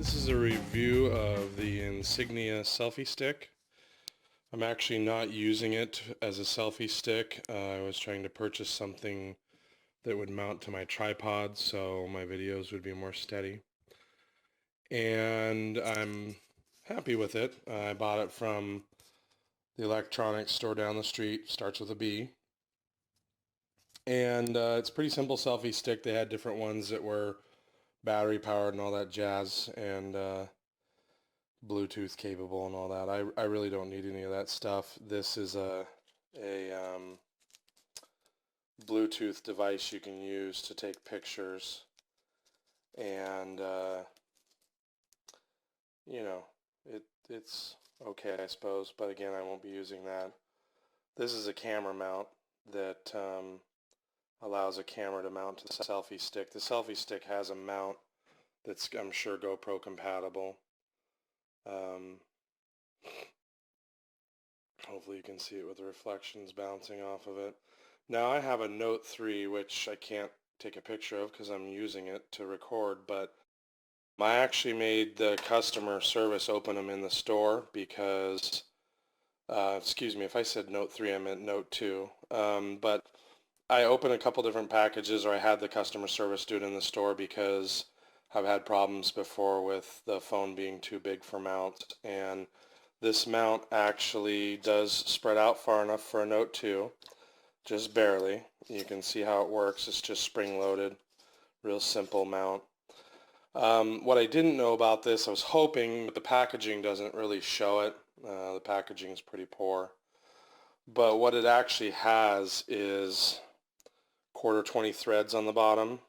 This is a review of the Insignia Selfie Stick. I'm actually not using it as a selfie stick. I was trying to purchase something that would mount to my tripod so my videos would be more steady. And I'm happy with it. I bought it from the electronics store down the street, starts with a B. And it's a pretty simple selfie stick. They had different ones that were battery powered and all that jazz, and Bluetooth capable and all that. I really don't need any of that stuff. This is a Bluetooth device you can use to take pictures, and you know, it's okay, I suppose, but again, I won't be using that. This is a camera mount that allows a camera to mount to the selfie stick. The selfie stick has a mount that's, I'm sure, GoPro compatible. Hopefully you can see it with the reflections bouncing off of it. Now I have a Note 3, which I can't take a picture of because I'm using it to record, but I actually made the customer service open them in the store because, excuse me, if I said Note 3, I meant Note 2. But I opened a couple different packages, or I had the customer service do it in the store because I've had problems before with the phone being too big for mounts, and this mount actually does spread out far enough for a Note 2, just barely. You can see how it works. It's just spring-loaded, real simple mount. What I didn't know about this, I was hoping, but the packaging doesn't really show it. The packaging is pretty poor. But what it actually has is 1/4 20 threads on the bottom.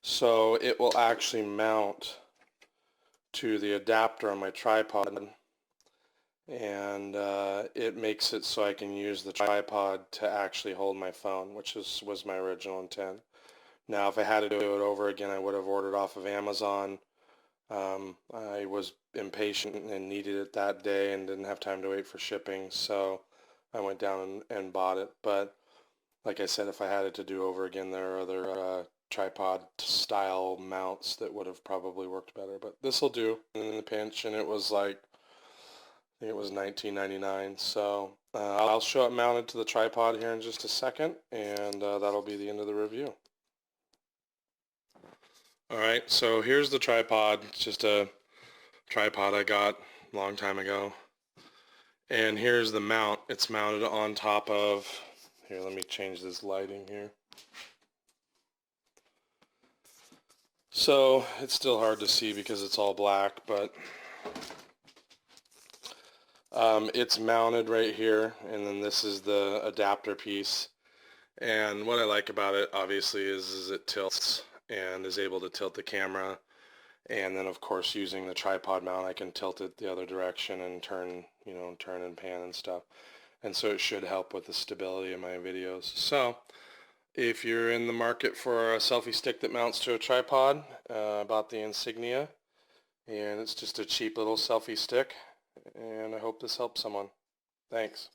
So it will actually mount to the adapter on my tripod, and it makes it so I can use the tripod to actually hold my phone, which was my original intent. Now, if I had to do it over again, I would have ordered off of Amazon. I was impatient and needed it that day and didn't have time to wait for shipping, so I went down and bought it. But like I said, if I had it to do over again, there are other tripod style mounts that would have probably worked better. But this will do in the pinch, and it was like, I think it was $19.99. So I'll show it mounted to the tripod here in just a second, and that'll be the end of the review. Alright, so here's the tripod. It's just a tripod I got a long time ago. And here's the mount. It's mounted on top of, here, let me change this lighting here. So it's still hard to see because it's all black, but it's mounted right here, and then this is the adapter piece. And what I like about it, obviously, is it tilts and is able to tilt the camera. And then, of course, using the tripod mount, I can tilt it the other direction and turn, turn and pan and stuff. And so it should help with the stability of my videos. So if you're in the market for a selfie stick that mounts to a tripod, I bought the Insignia, and it's just a cheap little selfie stick, and I hope this helps someone. Thanks.